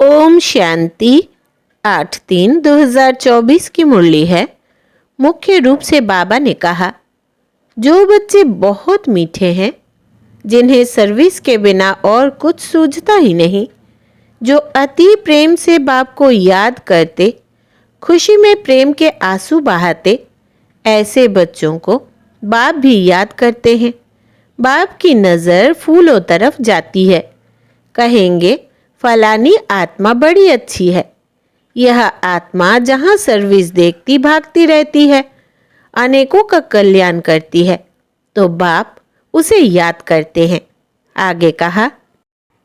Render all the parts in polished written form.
ओम शांति 8/3/2024 की मुरली है। मुख्य रूप से बाबा ने कहा, जो बच्चे बहुत मीठे हैं, जिन्हें सर्विस के बिना और कुछ सूझता ही नहीं, जो अति प्रेम से बाप को याद करते, खुशी में प्रेम के आंसू बहाते, ऐसे बच्चों को बाप भी याद करते हैं। बाप की नज़र फूलों तरफ जाती है। कहेंगे, फलानी आत्मा बड़ी अच्छी है। यह आत्मा जहाँ सर्विस देखती भागती रहती है, अनेकों का कल्याण करती है, तो बाप उसे याद करते हैं। आगे कहा,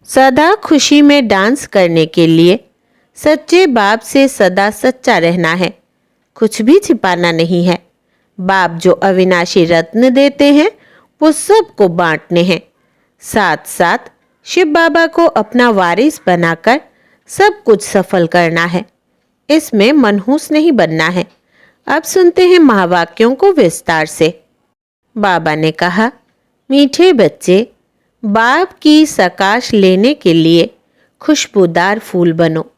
सदा खुशी में डांस करने के लिए सच्चे बाप से सदा सच्चा रहना है, कुछ भी छिपाना नहीं है। बाप जो अविनाशी रत्न देते हैं वो सबको बांटने हैं। साथ साथ शिव बाबा को अपना वारिस बनाकर सब कुछ सफल करना है। इसमें मनहूस नहीं बनना है। अब सुनते हैं महावाक्यों को विस्तार से। बाबा ने कहा, मीठे बच्चे, बाप की सकाश लेने के लिए खुशबूदार फूल बनो।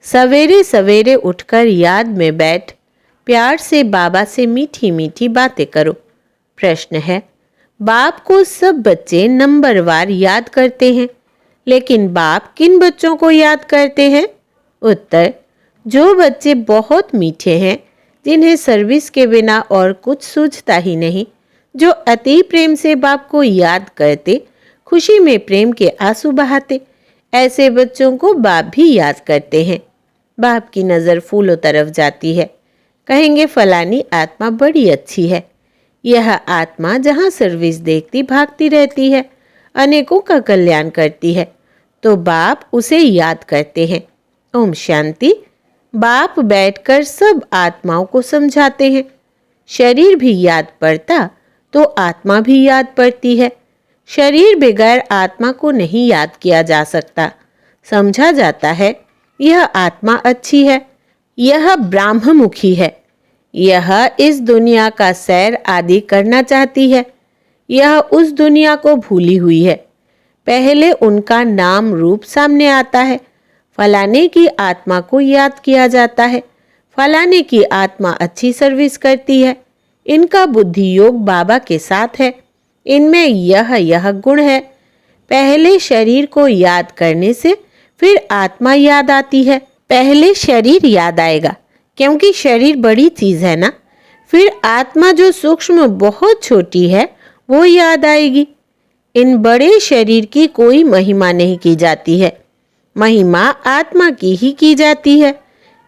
सवेरे सवेरे उठकर याद में बैठ प्यार से बाबा से मीठी मीठी बातें करो। प्रश्न है, बाप को सब बच्चे नंबरवार याद करते हैं, लेकिन बाप किन बच्चों को याद करते हैं? उत्तर, जो बच्चे बहुत मीठे हैं, जिन्हें सर्विस के बिना और कुछ सूझता ही नहीं, जो अति प्रेम से बाप को याद करते, खुशी में प्रेम के आंसू बहाते, ऐसे बच्चों को बाप भी याद करते हैं। बाप की नज़र फूलों तरफ जाती है। कहेंगे, फलानी आत्मा बड़ी अच्छी है। यह आत्मा जहाँ सर्विस देखती भागती रहती है, अनेकों का कल्याण करती है, तो बाप उसे याद करते हैं। ओम शांति। बाप बैठकर सब आत्माओं को समझाते हैं। शरीर भी याद पड़ता तो आत्मा भी याद पड़ती है। शरीर बगैर आत्मा को नहीं याद किया जा सकता। समझा जाता है, यह आत्मा अच्छी है, यह ब्राह्ममुखी है, यह इस दुनिया का सैर आदि करना चाहती है, यह उस दुनिया को भूली हुई है। पहले उनका नाम रूप सामने आता है। फलाने की आत्मा को याद किया जाता है। फलाने की आत्मा अच्छी सर्विस करती है। इनका बुद्धि योग बाबा के साथ है। इनमें यह गुण है। पहले शरीर को याद करने से फिर आत्मा याद आती है। पहले शरीर याद आएगा, क्योंकि शरीर बड़ी चीज़ है ना। फिर आत्मा जो सूक्ष्म बहुत छोटी है वो याद आएगी। इन बड़े शरीर की कोई महिमा नहीं की जाती है। महिमा आत्मा की ही की जाती है।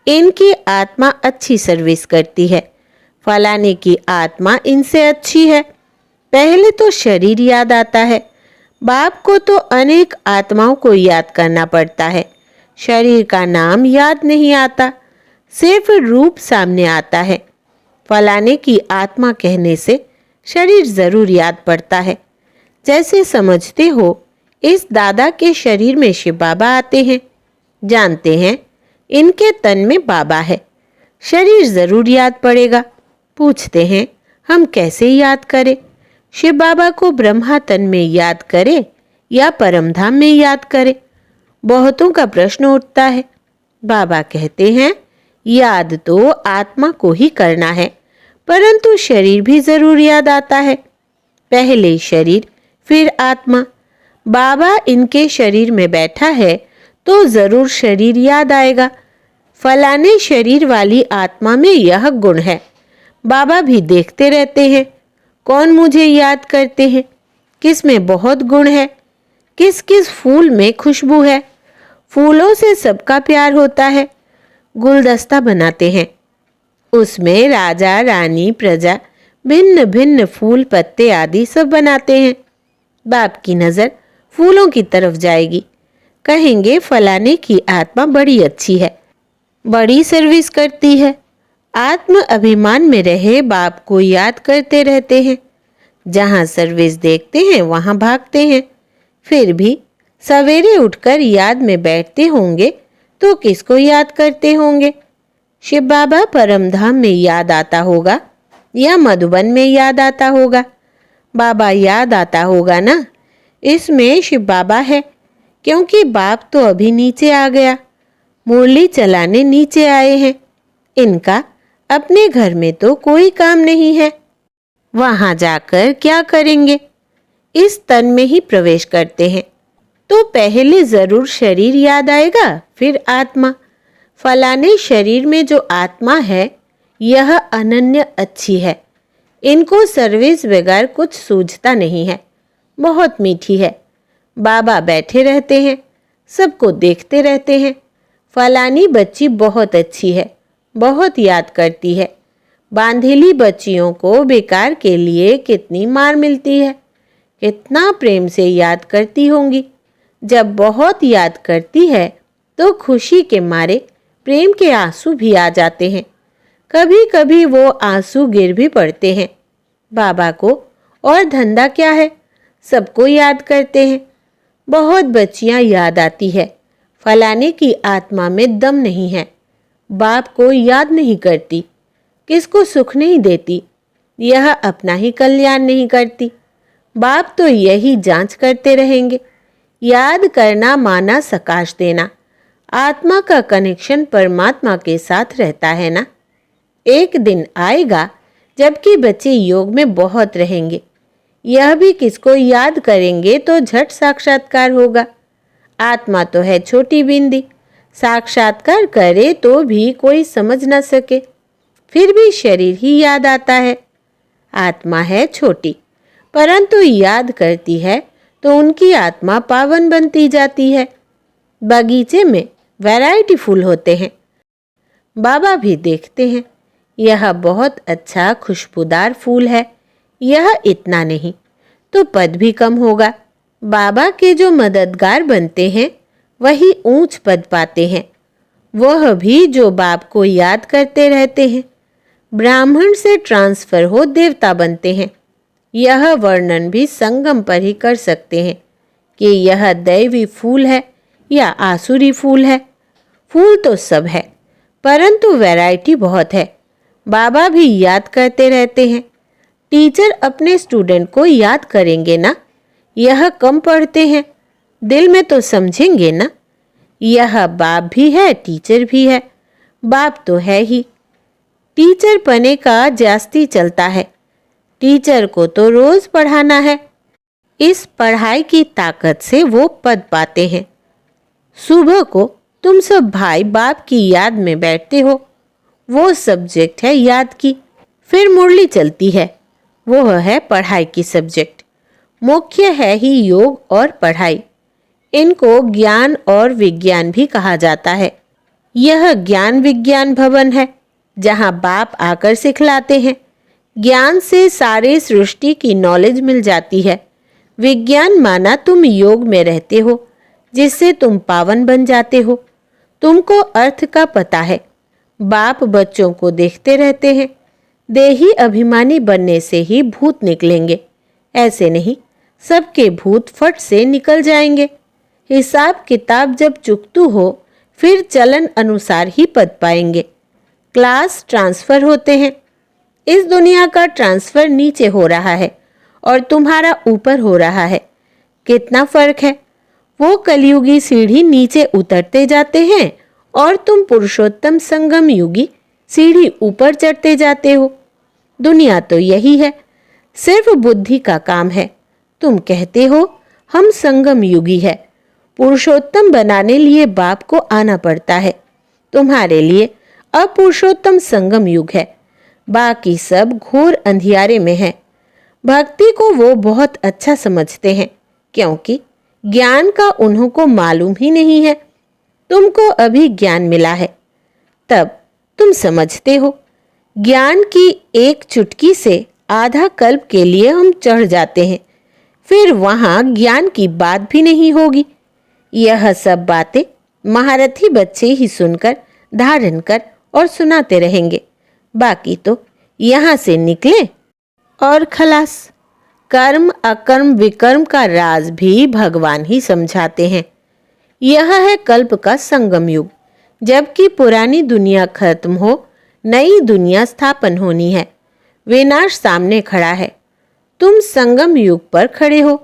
इनकी आत्मा अच्छी सर्विस करती है। फलाने की आत्मा इनसे अच्छी है। पहले तो शरीर याद आता है। बाप को तो अनेक आत्माओं को याद करना पड़ता है। शरीर का नाम याद नहीं आता, सिर्फ रूप सामने आता है। फलाने की आत्मा कहने से शरीर जरूर याद पड़ता है। जैसे समझते हो, इस दादा के शरीर में शिव बाबा आते हैं। जानते हैं, इनके तन में बाबा है। शरीर जरूर याद पड़ेगा। पूछते हैं, हम कैसे याद करें? शिव बाबा को ब्रह्मा तन में याद करें या परमधाम में याद करें? बहुतों का प्रश्न उठता है। बाबा कहते हैं, याद तो आत्मा को ही करना है, परंतु शरीर भी जरूर याद आता है। पहले शरीर फिर आत्मा। बाबा इनके शरीर में बैठा है तो जरूर शरीर याद आएगा। फलाने शरीर वाली आत्मा में यह गुण है। बाबा भी देखते रहते हैं, कौन मुझे याद करते हैं, किस में बहुत गुण है, किस किस फूल में खुशबू है। फूलों से सबका प्यार होता है। गुलदस्ता बनाते हैं, उसमें राजा रानी प्रजा भिन्न भिन्न फूल पत्ते आदि सब बनाते हैं। बाप की नज़र फूलों की तरफ जाएगी। कहेंगे, फलाने की आत्मा बड़ी अच्छी है, बड़ी सर्विस करती है। आत्म अभिमान में रहे बाप को याद करते रहते हैं। जहाँ सर्विस देखते हैं वहाँ भागते हैं। फिर भी सवेरे उठकर याद में बैठते होंगे तो किसको याद करते होंगे? शिव बाबा परमधाम में याद आता होगा या मधुबन में याद आता होगा? बाबा याद आता होगा ना। इसमें शिव बाबा है, क्योंकि बाप तो अभी नीचे आ गया। मुरली चलाने नीचे आए हैं। इनका अपने घर में तो कोई काम नहीं है, वहां जाकर क्या करेंगे? इस तन में ही प्रवेश करते हैं तो पहले जरूर शरीर याद आएगा, फिर आत्मा। फलाने शरीर में जो आत्मा है यह अनन्य अच्छी है, इनको सर्विस बगैर कुछ सूझता नहीं है, बहुत मीठी है। बाबा बैठे रहते हैं, सबको देखते रहते हैं। फलानी बच्ची बहुत अच्छी है, बहुत याद करती है। बांधेली बच्चियों को बेकार के लिए कितनी मार मिलती है, कितना प्रेम से याद करती होंगी। जब बहुत याद करती है तो खुशी के मारे प्रेम के आंसू भी आ जाते हैं। कभी कभी वो आंसू गिर भी पड़ते हैं। बाबा को और धंधा क्या है, सबको याद करते हैं। बहुत बच्चियां याद आती है, फलाने की आत्मा में दम नहीं है, बाप को याद नहीं करती, किसको सुख नहीं देती, यह अपना ही कल्याण नहीं करती। बाप तो यही जांच करते रहेंगे। याद करना माना सकाश देना। आत्मा का कनेक्शन परमात्मा के साथ रहता है ना। एक दिन आएगा जबकि बच्चे योग में बहुत रहेंगे, यह भी किसको याद करेंगे तो झट साक्षात्कार होगा। आत्मा तो है छोटी बिंदी, साक्षात्कार करे तो भी कोई समझ न सके, फिर भी शरीर ही याद आता है। आत्मा है छोटी परंतु याद करती है तो उनकी आत्मा पावन बनती जाती है। बगीचे में वैरायटी फूल होते हैं, बाबा भी देखते हैं, यह बहुत अच्छा खुशबूदार फूल है, यह इतना नहीं तो पद भी कम होगा। बाबा के जो मददगार बनते हैं वही ऊंच पद पाते हैं, वह भी जो बाप को याद करते रहते हैं। ब्राह्मण से ट्रांसफर हो देवता बनते हैं। यह वर्णन भी संगम पर ही कर सकते हैं कि यह दैवी फूल है या आसुरी फूल है। फूल तो सब है परंतु वैरायटी बहुत है। बाबा भी याद करते रहते हैं। टीचर अपने स्टूडेंट को याद करेंगे ना, यह कम पढ़ते हैं, दिल में तो समझेंगे ना। यह बाप भी है टीचर भी है, बाप तो है ही। टीचर पने का जास्ती चलता है, टीचर को तो रोज पढ़ाना है। इस पढ़ाई की ताकत से वो पद पाते हैं। सुबह को तुम सब भाई बाप की याद में बैठते हो, वो सब्जेक्ट है याद की। फिर मुरली चलती है, वो है पढ़ाई की सब्जेक्ट। मुख्य है ही योग और पढ़ाई। इनको ज्ञान और विज्ञान भी कहा जाता है। यह ज्ञान विज्ञान भवन है जहाँ बाप आकर सिखलाते हैं। ज्ञान से सारे सृष्टि की नॉलेज मिल जाती है। विज्ञान माना तुम योग में रहते हो, जिससे तुम पावन बन जाते हो। तुमको अर्थ का पता है। बाप बच्चों को देखते रहते हैं। देही अभिमानी बनने से ही भूत निकलेंगे, ऐसे नहीं सबके भूत फट से निकल जाएंगे। हिसाब किताब जब चुकतू हो फिर चलन अनुसार ही पद पाएंगे। क्लास ट्रांसफर होते हैं। इस दुनिया का ट्रांसफर नीचे हो रहा है और तुम्हारा ऊपर हो रहा है। कितना फर्क है। वो कलयुगी सीढ़ी नीचे उतरते जाते हैं और तुम पुरुषोत्तम संगम युगी सीढ़ी ऊपर चढ़ते जाते हो। दुनिया तो यही है, सिर्फ बुद्धि का काम है। तुम कहते हो हम संगम युगी है। पुरुषोत्तम बनाने लिए बाप को आना पड़ता है। तुम्हारे लिए अपुरुषोत्तम संगम युग है, बाकी सब घोर अंधियारे में है। भक्ति को वो बहुत अच्छा समझते हैं क्योंकि ज्ञान का उन्हों को मालूम ही नहीं है। तुमको अभी ज्ञान मिला है, तब तुम समझते हो। ज्ञान की एक चुटकी से आधा कल्प के लिए हम चढ़ जाते हैं, फिर वहां ज्ञान की बात भी नहीं होगी। यह सब बातें महारथी बच्चे ही सुनकर धारण कर और सुनाते रहेंगे। बाकी तो यहाँ से निकले और खलास। कर्म अकर्म विकर्म का राज भी भगवान ही समझाते हैं। यह है कल्प का संगम युग। जबकि पुरानी दुनिया खत्म हो, नई दुनिया स्थापन होनी है। विनाश सामने खड़ा है। तुम संगम युग पर खड़े हो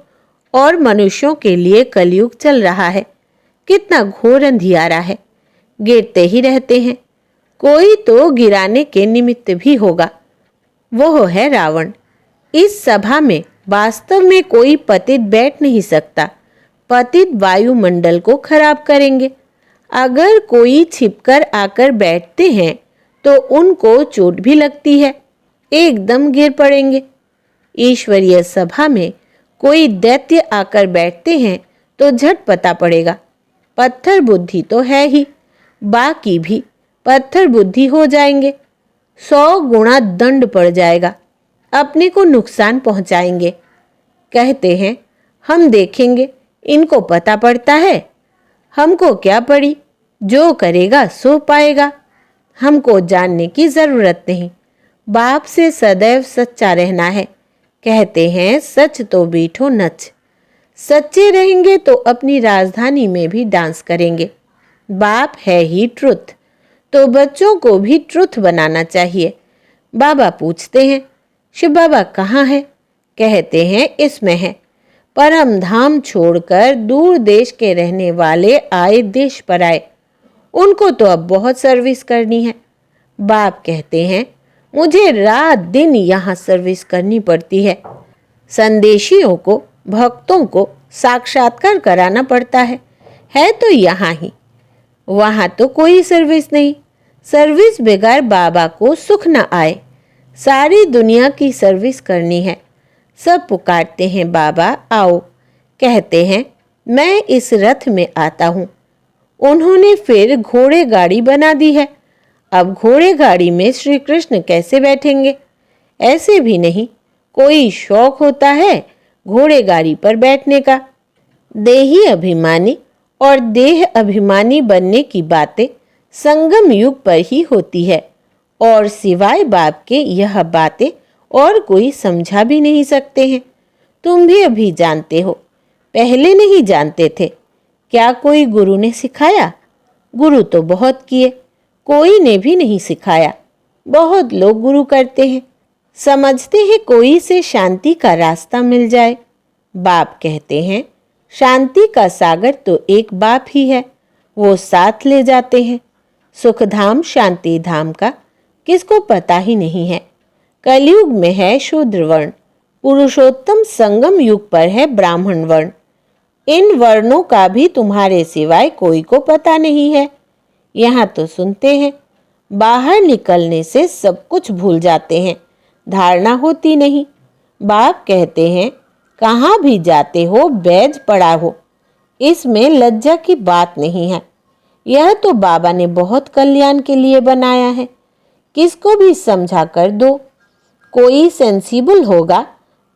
और मनुष्यों के लिए कलयुग चल रहा है। कितना घोर अंधियारा है। गिरते ही रहते हैं। कोई तो गिराने के निमित्त भी होगा। वो है रावण। इस सभा में वास्तव में कोई पतित बैठ नहीं सकता। पतित वायुमंडल को खराब करेंगे। अगर कोई छिपकर आकर बैठते हैं तो उनको चोट भी लगती है, एकदम गिर पड़ेंगे। ईश्वरीय सभा में कोई दैत्य आकर बैठते हैं तो झट पता पड़ेगा। पत्थर बुद्धि तो है ही, बाकी भी पत्थर बुद्धि हो जाएंगे। 100 गुना दंड पड़ जाएगा, अपने को नुकसान पहुंचाएंगे। कहते हैं हम देखेंगे, इनको पता पड़ता है। हमको क्या पड़ी, जो करेगा सो पाएगा। हमको जानने की जरूरत नहीं। बाप से सदैव सच्चा रहना है। कहते हैं सच तो बीठो नच। सच्चे रहेंगे तो अपनी राजधानी में भी डांस करेंगे। बाप है ही ट्रुथ, तो बच्चों को भी ट्रुथ बनाना चाहिए। बाबा पूछते हैं शिव बाबा कहाँ है? कहते हैं इसमें है। परम धाम छोड़कर दूर देश के रहने वाले आए देश पर आए, उनको तो अब बहुत सर्विस करनी है। बाप कहते हैं मुझे रात दिन यहाँ सर्विस करनी पड़ती है। संदेशियों को, भक्तों को साक्षात्कार कराना पड़ता है तो यहाँ ही। वहाँ तो कोई सर्विस नहीं। सर्विस बेकार बाबा को सुख न आए। सारी दुनिया की सर्विस करनी है। सब पुकारते हैं बाबा आओ। कहते हैं मैं इस रथ में आता हूँ। उन्होंने फिर घोड़े गाड़ी बना दी है। अब घोड़े गाड़ी में श्री कृष्ण कैसे बैठेंगे? ऐसे भी नहीं। कोई शौक होता है घोड़े गाड़ी पर बैठने का। देही अभिमानी और देह अभिमानी बनने की बातें संगम युग पर ही होती है, और सिवाय बाप के यह बातें और कोई समझा भी नहीं सकते हैं। तुम भी अभी जानते हो, पहले नहीं जानते थे। क्या कोई गुरु ने सिखाया? गुरु तो बहुत किए, कोई ने भी नहीं सिखाया। बहुत लोग गुरु करते हैं, समझते हैं कोई से शांति का रास्ता मिल जाए। बाप कहते हैं शांति का सागर तो एक बाप ही है, वो साथ ले जाते हैं। सुखधाम शांति धाम का किसको पता ही नहीं है। कलयुग में है शूद्र वर्ण, पुरुषोत्तम संगम युग पर है ब्राह्मण वर्ण। इन वर्णों का भी तुम्हारे सिवाय कोई को पता नहीं है। यहाँ तो सुनते हैं, बाहर निकलने से सब कुछ भूल जाते हैं, धारणा होती नहीं। बाप कहते हैं कहाँ भी जाते हो बैज पड़ा हो, इसमें लज्जा की बात नहीं है। यह तो बाबा ने बहुत कल्याण के लिए बनाया है। किसको भी समझा कर दो। कोई सेंसिबल होगा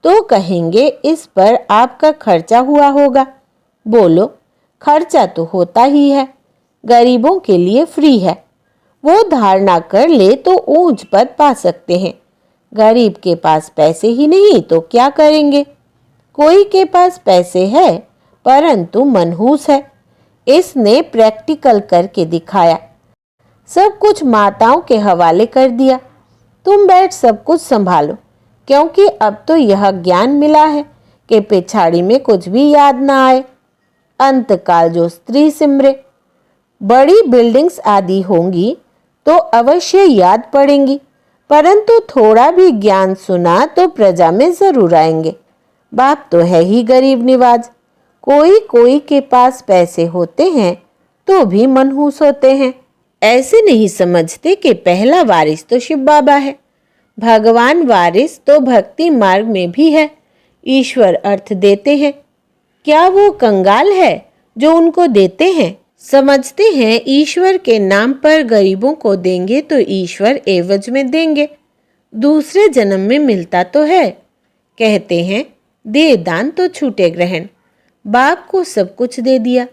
तो कहेंगे इस पर आपका खर्चा हुआ होगा। बोलो खर्चा तो होता ही है, गरीबों के लिए फ्री है। वो धारणा कर ले तो ऊंच पद पा सकते हैं। गरीब के पास पैसे ही नहीं तो क्या करेंगे? कोई के पास पैसे है परंतु मनहूस है। इसने प्रैक्टिकल करके दिखाया। सब कुछ माताओं के हवाले कर दिया। तुम बैठ सब कुछ संभालो, क्योंकि अब तो यह ज्ञान मिला है कि पिछाड़ी में कुछ भी याद ना आए। अंतकाल जो स्त्री सिमरे, बड़ी बिल्डिंग्स आदि होंगी तो अवश्य याद पड़ेंगी, परंतु थोड़ा भी ज्ञान सुना तो प्रजा में जरूर आएंगे। बाप तो है ही गरीब निवाज। कोई कोई के पास पैसे होते हैं तो भी मनहूस होते हैं। ऐसे नहीं समझते कि पहला वारिस तो शिव बाबा है। भगवान वारिस तो भक्ति मार्ग में भी है। ईश्वर अर्थ देते हैं। क्या वो कंगाल है जो उनको देते हैं? समझते हैं ईश्वर के नाम पर गरीबों को देंगे तो ईश्वर एवज में देंगे। दूसरे जन्म में मिलता तो है। कहते हैं दे दान तो छूटे ग्रहण। बाप को सब कुछ दे दिया।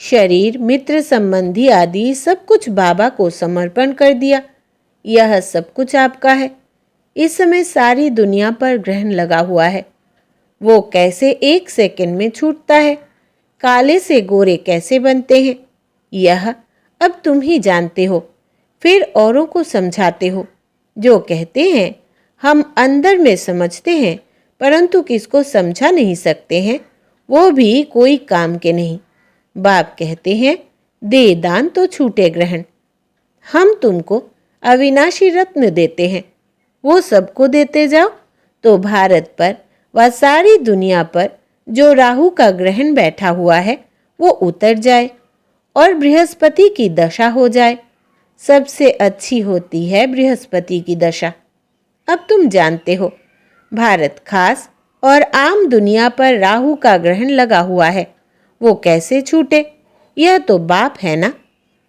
शरीर, मित्र, संबंधी आदि सब कुछ बाबा को समर्पण कर दिया। यह सब कुछ आपका है। इस समय सारी दुनिया पर ग्रहण लगा हुआ है। वो कैसे एक सेकंड में छूटता है, काले से गोरे कैसे बनते हैं, यह अब तुम ही जानते हो। फिर औरों को समझाते हो। जो कहते हैं हम अंदर में समझते हैं परंतु किसको समझा नहीं सकते हैं, वो भी कोई काम के नहीं। बाप कहते हैं दे दान तो छूटे ग्रहण। हम तुमको अविनाशी रत्न देते हैं, वो सबको देते जाओ तो भारत पर व सारी दुनिया पर जो राहु का ग्रहण बैठा हुआ है वो उतर जाए और बृहस्पति की दशा हो जाए। सबसे अच्छी होती है बृहस्पति की दशा। अब तुम जानते हो भारत खास और आम दुनिया पर राहु का ग्रहण लगा हुआ है, वो कैसे छूटे? यह तो बाप है ना।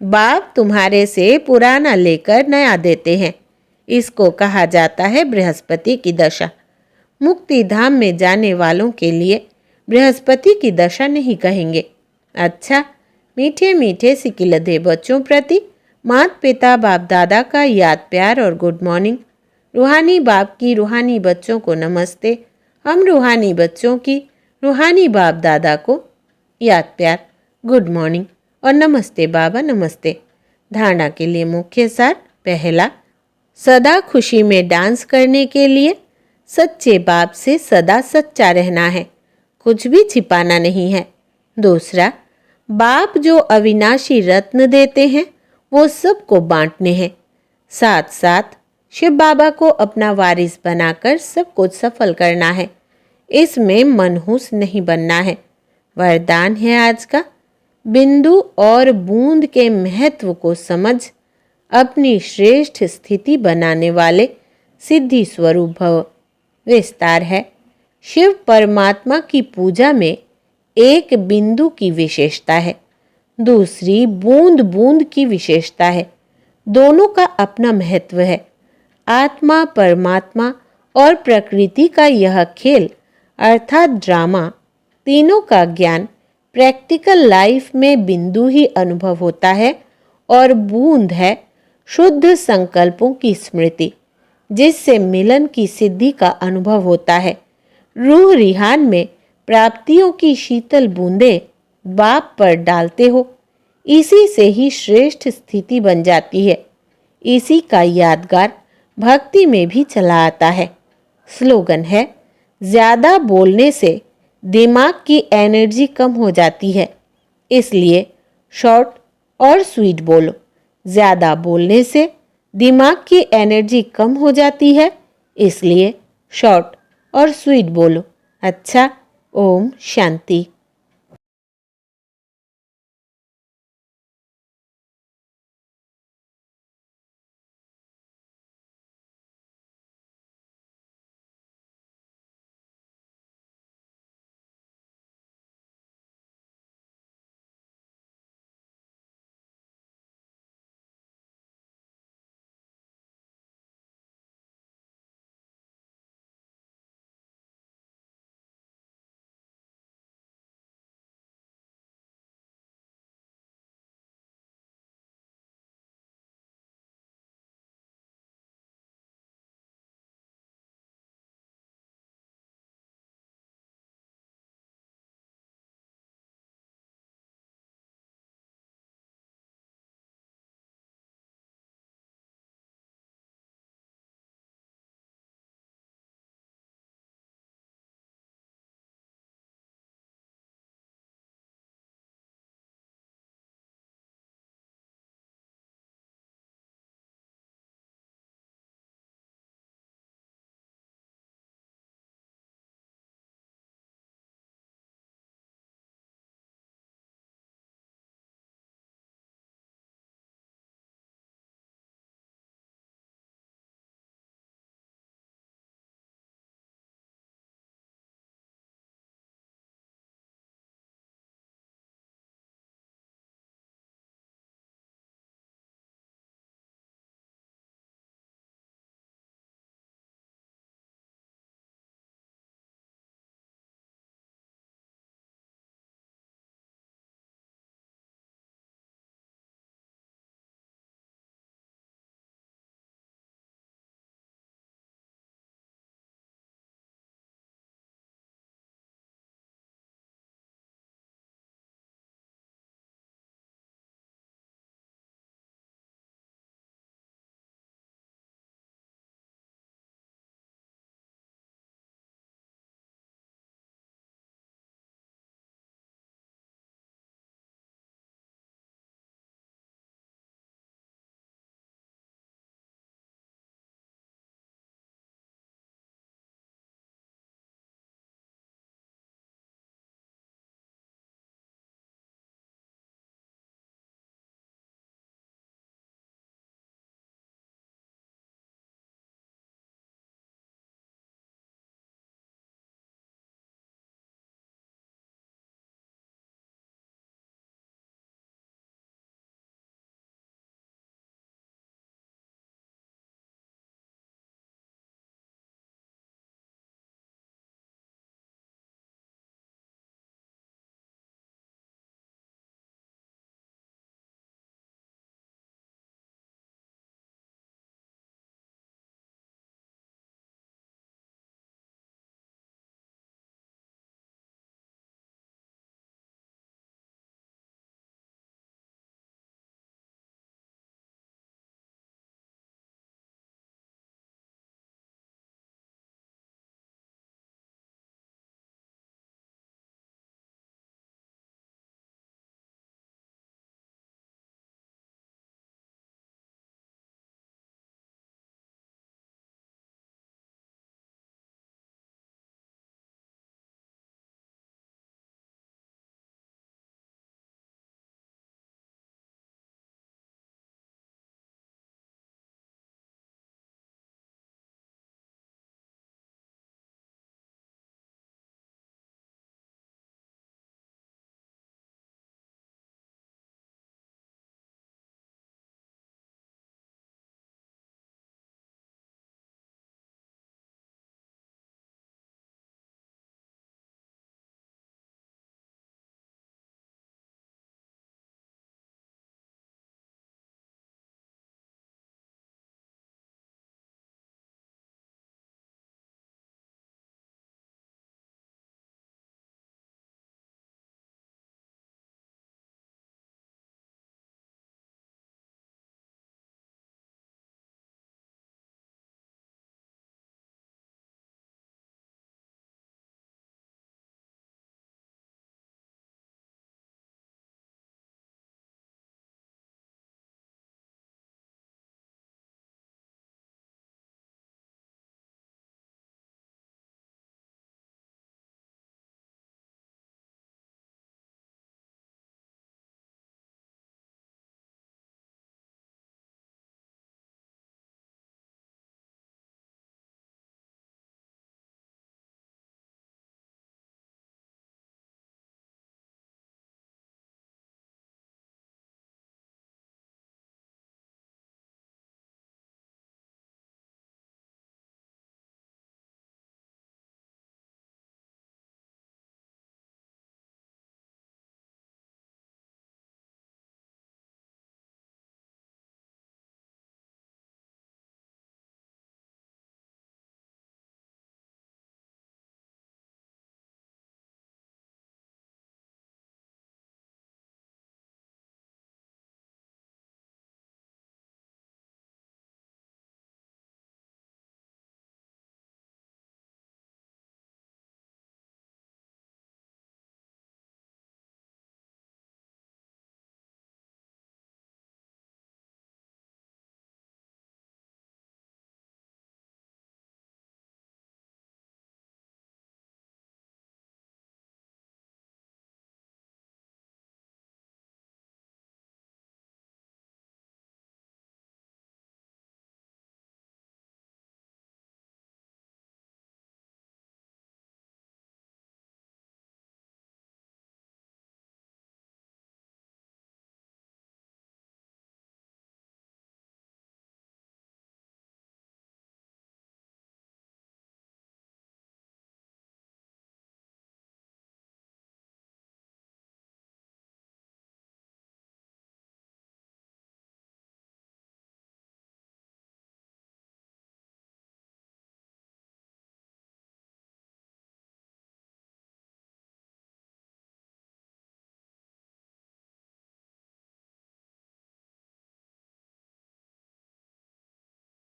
बाप तुम्हारे से पुराना लेकर नया देते हैं। इसको कहा जाता है बृहस्पति की दशा। मुक्ति धाम में जाने वालों के लिए बृहस्पति की दशा नहीं कहेंगे। अच्छा, मीठे मीठे सिकिलधे बच्चों प्रति माता पिता बाप दादा का याद प्यार और गुड मॉर्निंग। रूहानी बाप की रूहानी बच्चों को नमस्ते। हम रूहानी बच्चों की रूहानी बाप दादा को याद प्यार, गुड मॉर्निंग और नमस्ते बाबा नमस्ते। धारणा के लिए मुख्य सार। पहला, सदा खुशी में डांस करने के लिए सच्चे बाप से सदा सच्चा रहना है, कुछ भी छिपाना नहीं है। दूसरा, बाप जो अविनाशी रत्न देते हैं वो सबको बांटने हैं। साथ साथ शिव बाबा को अपना वारिस बनाकर सब कुछ सफल करना है। इसमें मनहूस नहीं बनना है। वरदान है आज का, बिंदु और बूंद के महत्व को समझ अपनी श्रेष्ठ स्थिति बनाने वाले सिद्धि स्वरूप भव। विस्तार है, शिव परमात्मा की पूजा में एक बिंदु की विशेषता है, दूसरी बूंद बूंद की विशेषता है। दोनों का अपना महत्व है। आत्मा, परमात्मा और प्रकृति का यह खेल अर्थात ड्रामा, तीनों का ज्ञान प्रैक्टिकल लाइफ में बिंदु ही अनुभव होता है और बूंद है शुद्ध संकल्पों की स्मृति, जिससे मिलन की सिद्धि का अनुभव होता है। रूह रिहान में प्राप्तियों की शीतल बूंदें बाप पर डालते हो, इसी से ही श्रेष्ठ स्थिति बन जाती है। इसी का यादगार भक्ति में भी चला आता है। स्लोगन है, ज़्यादा बोलने से दिमाग की एनर्जी कम हो जाती है, इसलिए शॉर्ट और स्वीट बोलो। ज़्यादा बोलने से दिमाग की एनर्जी कम हो जाती है, इसलिए शॉर्ट और स्वीट बोलो। अच्छा, ओम शांति।